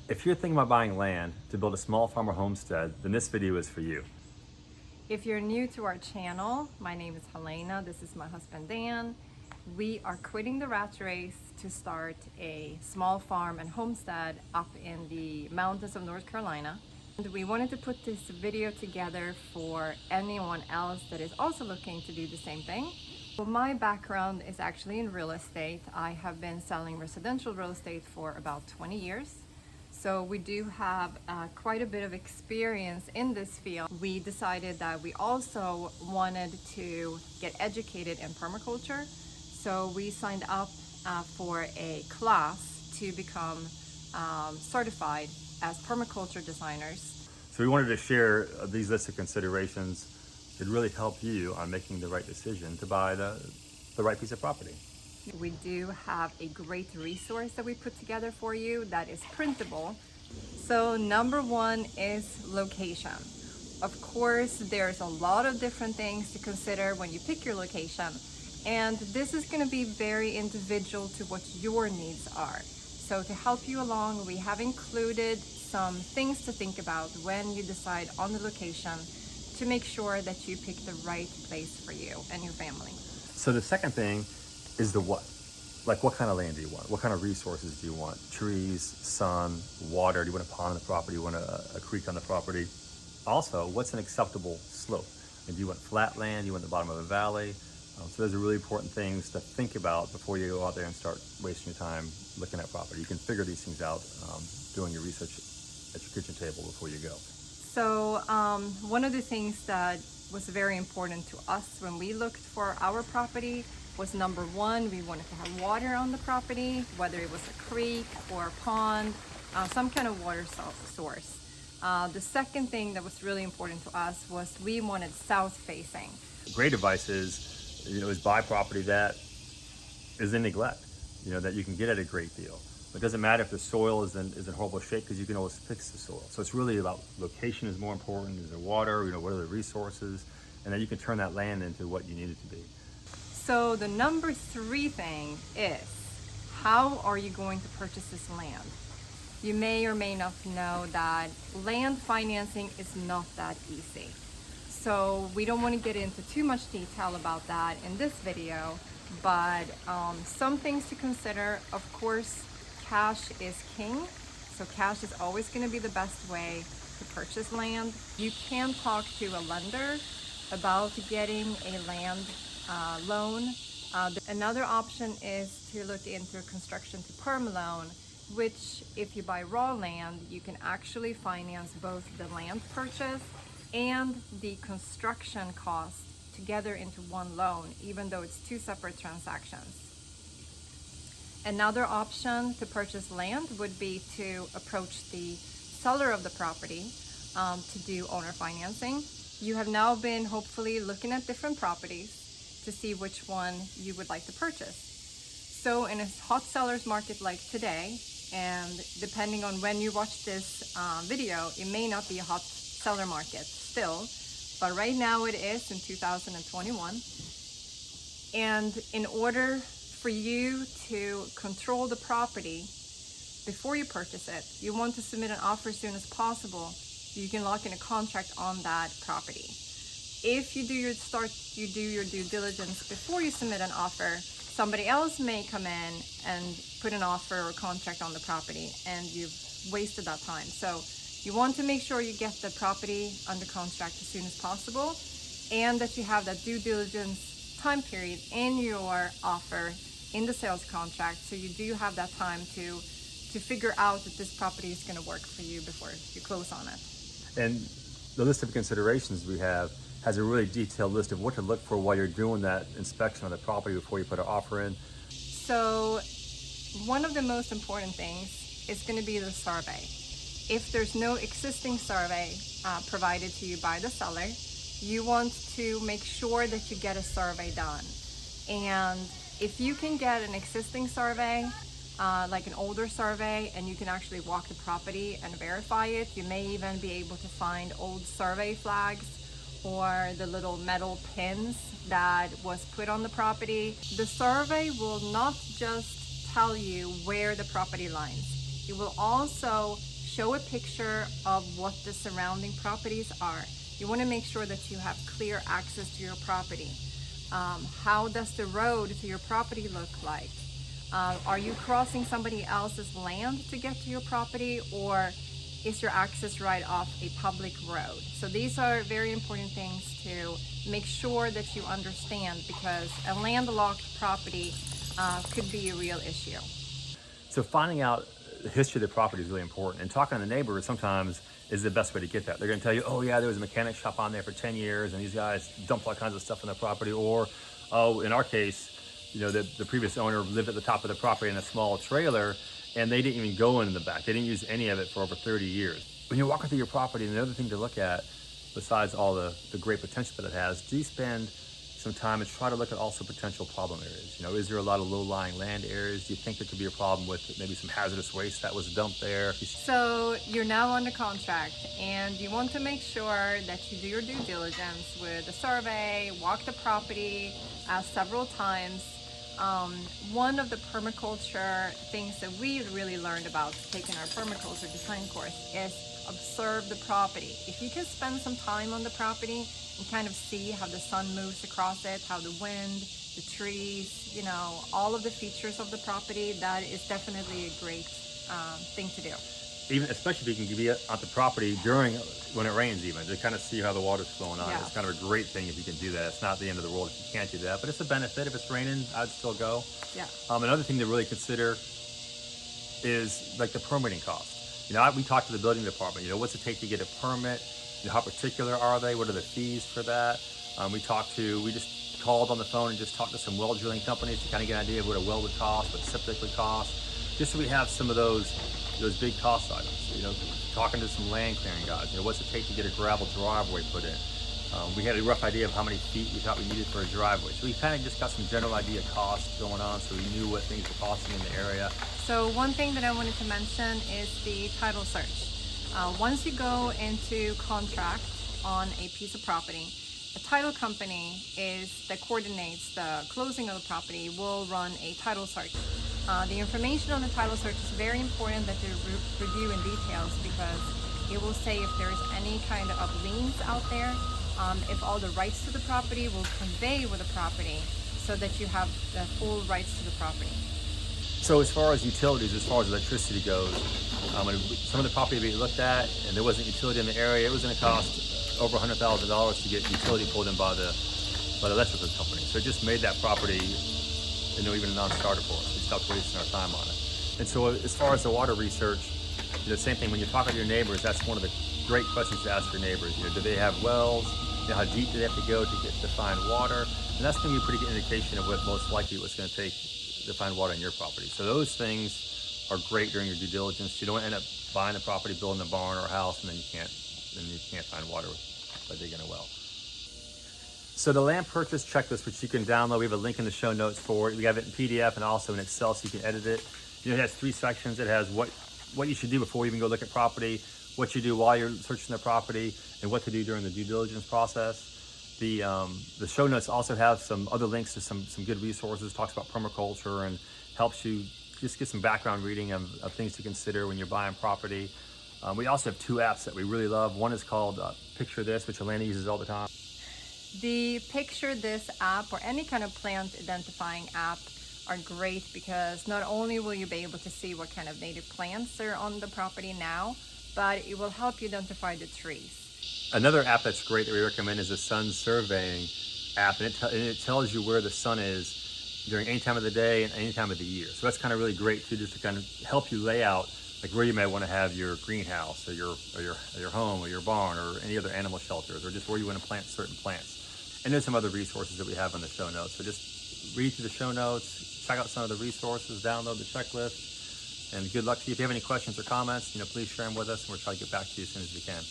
If you're thinking about buying land to build a small farm or homestead, then this video is for you. If you're new to our channel, my name is Helena, this is my husband Dan. We are quitting the rat race to start a small farm and homestead up in the mountains of North Carolina. And we wanted to put this video together for anyone else that is also looking to do the same thing. Well, my background is actually in real estate. I have been selling residential real estate for about 20 years. So we do have quite a bit of experience in this field. We decided that we also wanted to get educated in permaculture. So we signed up for a class to become certified as permaculture designers. So we wanted to share these lists of considerations that really help you on making the right decision to buy the right piece of property. We do have a great resource that we put together for you that is printable. So number one is location. Of course, there's a lot of different things to consider when you pick your location. And this is going to be very individual to what your needs are. So to help you along, we have included some things to think about when you decide on the location to make sure that you pick the right place for you and your family. So the second thing is the what. Like, what kind of land do you want? What kind of resources do you want? Trees, sun, water? Do you want a pond on the property? Do you want a creek on the property? Also, what's an acceptable slope? And do you want flat land? Do you want the bottom of a valley? So those are really important things to think about before you go out there and start wasting your time looking at property. You can figure these things out doing your research at your kitchen table before you go. So one of the things that was very important to us when we looked for our property was number one, we wanted to have water on the property, whether it was a creek or a pond, some kind of water source. The second thing that was really important to us was we wanted south facing. Great advice is buy property that is in neglect, that you can get at a great deal. It doesn't matter if the soil is in horrible shape because you can always fix the soil. So it's really about location is more important. Is there water? What are the resources? And then you can turn that land into what you need it to be. So the number three thing is, how are you going to purchase this land? You may or may not know that land financing is not that easy. So we don't want to get into too much detail about that in this video, but some things to consider. Of course, cash is king. So cash is always going to be the best way to purchase land. You can talk to a lender about getting a land loan. Another option is to look into a construction to perm loan, which if you buy raw land, you can actually finance both the land purchase and the construction cost together into one loan, even though it's two separate transactions. Another option to purchase land would be to approach the seller of the property to do owner financing. You have now been hopefully looking at different properties to see which one you would like to purchase. So in a hot seller's market like today, and depending on when you watch this video, it may not be a hot seller market still, but right now it is in 2021. And in order for you to control the property before you purchase it, you want to submit an offer as soon as possible so you can lock in a contract on that property. If you do your due diligence before you submit an offer, somebody else may come in and put an offer or contract on the property and you've wasted that time. So you want to make sure you get the property under contract as soon as possible and that you have that due diligence time period in your offer in the sales contract, so you do have that time to figure out that this property is going to work for you before you close on it. And the list of considerations we have has a really detailed list of what to look for while you're doing that inspection on the property before you put an offer in. So one of the most important things is going to be the survey. If there's no existing survey provided to you by the seller, you want to make sure that you get a survey done. And if you can get an existing survey, like an older survey, and you can actually walk the property and verify it, you may even be able to find old survey flags or the little metal pins that was put on the property. The survey will not just tell you where the property lies. It will also show a picture of what the surrounding properties are. You want to make sure that you have clear access to your property. How does the road to your property look like? Are you crossing somebody else's land to get to your property, or is your access right off a public road? So these are very important things to make sure that you understand, because a landlocked property could be a real issue. So finding out the history of the property is really important, and talking to the neighbors sometimes is the best way to get that. They're going to tell you, oh yeah, there was a mechanic shop on there for 10 years and these guys dumped all kinds of stuff on their property. Or, oh, in our case, the previous owner lived at the top of the property in a small trailer and they didn't even go in the back. They didn't use any of it for over 30 years. When you're walking through your property, another thing to look at, besides all the great potential that it has, do you spend some time and try to look at also potential problem areas? Is there a lot of low-lying land areas? Do you think there could be a problem with maybe some hazardous waste that was dumped there? So you're now under contract and you want to make sure that you do your due diligence with a survey, walk the property several times. One of the permaculture things that we really learned about taking our permaculture design course is observe the property. If you can spend some time on the property and kind of see how the sun moves across it, how the wind, the trees, all of the features of the property, that is definitely a great thing to do. Even especially if you can be at the property when it rains, even to kind of see how the water's flowing on. Yeah. It's kind of a great thing if you can do that. It's not the end of the world if you can't do that, but it's a benefit. If it's raining, I'd still go. Yeah. Another thing to really consider is like the permitting cost. We talked to the building department. What's it take to get a permit? How particular are they? What are the fees for that? We just called on the phone and just talked to some well drilling companies to kind of get an idea of what a well would cost, what septic would cost, just so we have some of those big cost items. Talking to some land clearing guys. What's it take to get a gravel driveway put in? We had a rough idea of how many feet we thought we needed for a driveway. So we kind of just got some general idea of costs going on, so we knew what things were costing in the area. So one thing that I wanted to mention is the title search. Once you go into contract on a piece of property, a title company that coordinates the closing of the property will run a title search. The information on the title search is very important that you review in details, because it will say if there's any kind of liens out there, if all the rights to the property will convey with the property, so that you have the full rights to the property. So as far as utilities, as far as electricity goes, some of the property we looked at, and there wasn't utility in the area, it was going to cost over $100,000 to get utility pulled in by the electrical company. So it just made that property, even a non-starter for us. We stopped wasting our time on it. And so as far as the water research, same thing. When you're talking to your neighbors, that's one of the great questions to ask your neighbors. Do they have wells? How deep do they have to go to find water? And that's going to be a pretty good indication of what most likely what's going to take to find water in your property. So those things are great during your due diligence. You don't end up buying the property, building a barn or a house, and then you can't find water by digging a well. So the land purchase checklist, which you can download, we have a link in the show notes for it. We have it in PDF and also in Excel, so you can edit it. It has 3 sections. It has what you should do before you even go look at property, what you do while you're searching the property, and what to do during the due diligence process. The show notes also have some other links to some good resources, talks about permaculture, and helps you just get some background reading of things to consider when you're buying property. We also have 2 apps that we really love. One is called Picture This, which Alana uses all the time. The Picture This app, or any kind of plant identifying app, are great, because not only will you be able to see what kind of native plants are on the property now, but it will help you identify the trees. Another app that's great that we recommend is the sun surveying app, and it tells you where the sun is during any time of the day and any time of the year. So that's kind of really great too, just to kind of help you lay out like where you may want to have your greenhouse or your home or your barn or any other animal shelters, or just where you want to plant certain plants. And there's some other resources that we have on the show notes. So just read through the show notes, check out some of the resources, download the checklist, and good luck to you. If you have any questions or comments, please share them with us, and we'll try to get back to you as soon as we can.